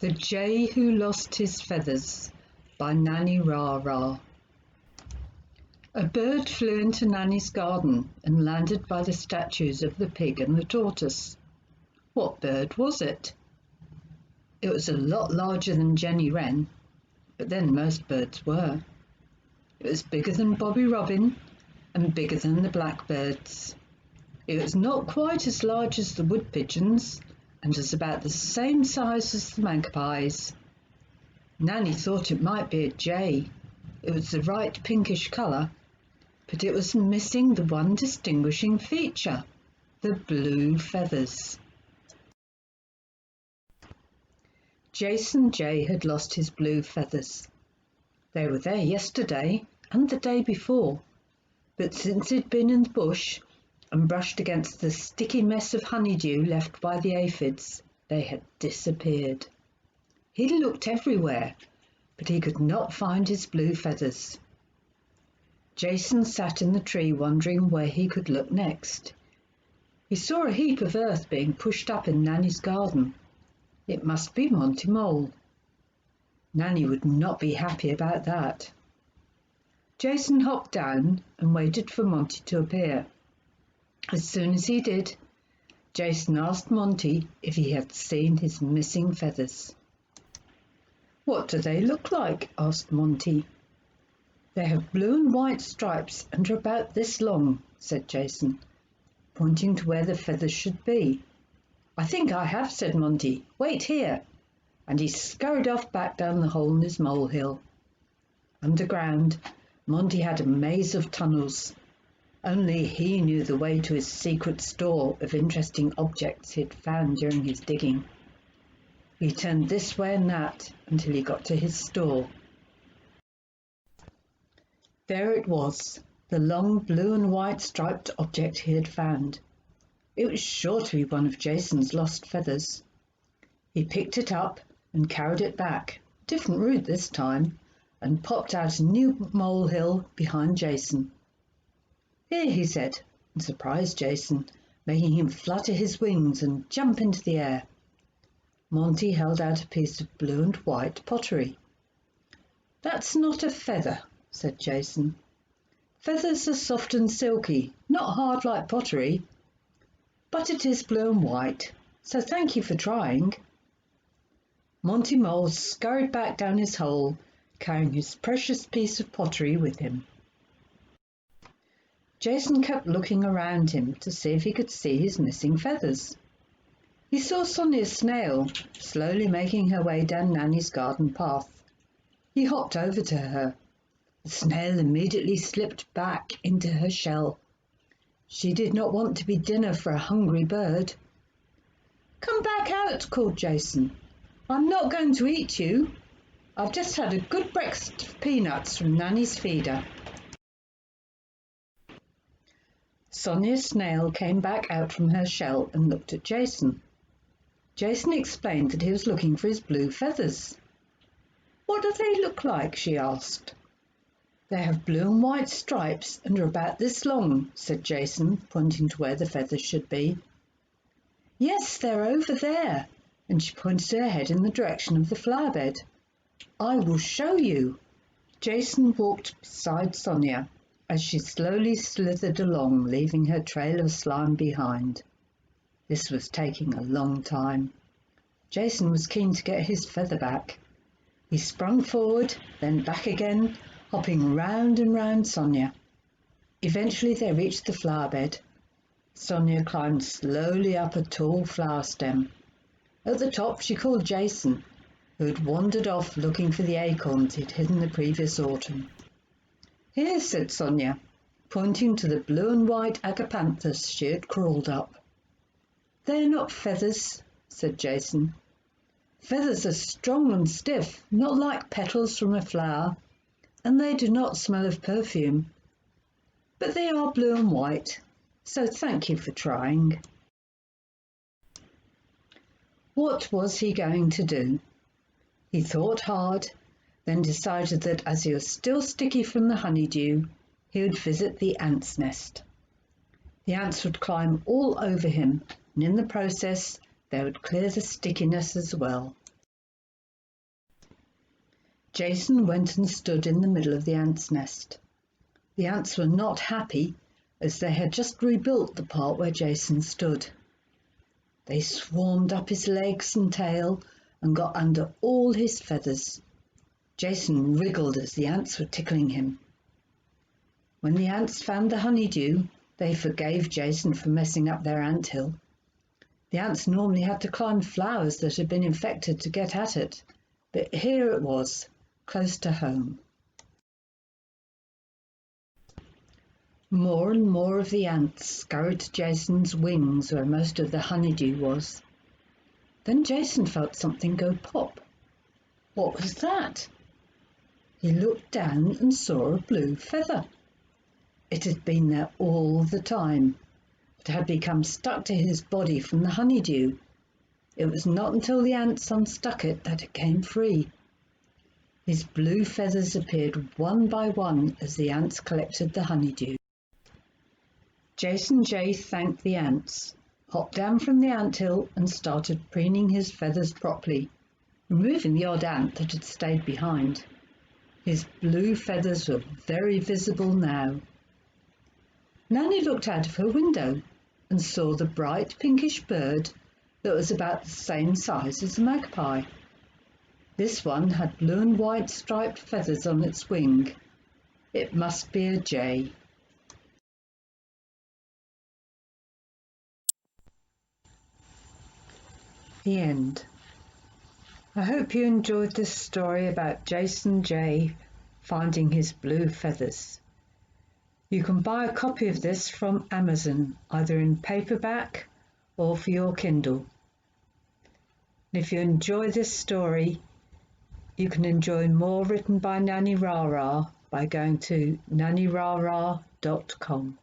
The Jay Who Lost His Feathers by Nannie RaRa. A bird flew into Nannie's garden and landed by the statues of the pig and the tortoise. What bird was it? It was a lot larger than Jenny Wren, but then most birds were. It was bigger than Bobbie Robin and bigger than the blackbirds. It was not quite as large as the wood pigeons and was about the same size as the magpies. Nannie thought it might be a jay. It was the right pinkish colour, but it was missing the one distinguishing feature, the blue feathers. Jason Jay had lost his blue feathers. They were there yesterday and the day before, but since he'd been in the bush and brushed against the sticky mess of honeydew left by the aphids, they had disappeared. He looked everywhere, but he could not find his blue feathers. Jason sat in the tree wondering where he could look next. He saw a heap of earth being pushed up in Nannie's garden. It must be Monty Mole. Nannie would not be happy about that. Jason hopped down and waited for Monty to appear. As soon as he did, Jason asked Monty if he had seen his missing feathers. "What do they look like?" asked Monty. "They have blue and white stripes and are about this long," said Jason, pointing to where the feathers should be. "I think I have," said Monty. "Wait here." And he scurried off back down the hole in his molehill. Underground, Monty had a maze of tunnels. Only he knew the way to his secret store of interesting objects he'd found during his digging. He turned this way and that until he got to his store. There it was, the long blue and white striped object he had found. It was sure to be one of Jason's lost feathers. He picked it up and carried it back, a different route this time, and popped out a new molehill behind Jason. "Here," he said, and surprised Jason, making him flutter his wings and jump into the air. Monty held out a piece of blue and white pottery. "That's not a feather," said Jason. "Feathers are soft and silky, not hard like pottery. But it is blue and white, so thank you for trying." Monty Mole scurried back down his hole, carrying his precious piece of pottery with him. Jason kept looking around him to see if he could see his missing feathers. He saw Sonia Snail slowly making her way down Nannie's garden path. He hopped over to her. The snail immediately slipped back into her shell. She did not want to be dinner for a hungry bird. "Come back out," called Jason. "I'm not going to eat you. I've just had a good breakfast of peanuts from Nannie's feeder." Sonia Snail came back out from her shell and looked at Jason. Jason explained that he was looking for his blue feathers. "What do they look like?" she asked. "They have blue and white stripes and are about this long," said Jason, pointing to where the feathers should be. "Yes, they're over there," and she pointed her head in the direction of the flower bed. "I will show you." Jason walked beside Sonia as she slowly slithered along, leaving her trail of slime behind. This was taking a long time. Jason was keen to get his feather back. He sprung forward, then back again, hopping round and round Sonia. Eventually they reached the flower bed. Sonia climbed slowly up a tall flower stem. At the top she called Jason, who had wandered off looking for the acorns he'd hidden the previous autumn. "Here," said Sonia, pointing to the blue and white agapanthus she had crawled up. "They're not feathers," said Jason. "Feathers are strong and stiff, not like petals from a flower, and they do not smell of perfume. But they are blue and white, so thank you for trying." What was he going to do? He thought hard, then decided that as he was still sticky from the honeydew, he would visit the ant's nest. The ants would climb all over him, and in the process they would clear the stickiness as well. Jason went and stood in the middle of the ants' nest. The ants were not happy, as they had just rebuilt the part where Jason stood. They swarmed up his legs and tail and got under all his feathers. Jason wriggled as the ants were tickling him. When the ants found the honeydew, they forgave Jason for messing up their anthill. The ants normally had to climb flowers that had been infected to get at it, but here it was, close to home. More and more of the ants scurried to Jason's wings where most of the honeydew was. Then Jason felt something go pop. What was that? He looked down and saw a blue feather. It had been there all the time, but had become stuck to his body from the honeydew. It was not until the ants unstuck it that it came free. His blue feathers appeared one by one as the ants collected the honeydew. Jason Jay thanked the ants, hopped down from the anthill and started preening his feathers properly, removing the odd ant that had stayed behind. His blue feathers were very visible now. Nannie looked out of her window and saw the bright pinkish bird that was about the same size as the magpie. This one had blue and white striped feathers on its wing. It must be a jay. The end. I hope you enjoyed this story about Jason Jay finding his blue feathers. You can buy a copy of this from Amazon, either in paperback or for your Kindle. And if you enjoy this story, you can enjoy more written by Nannie RaRa by going to nannieraRa.com.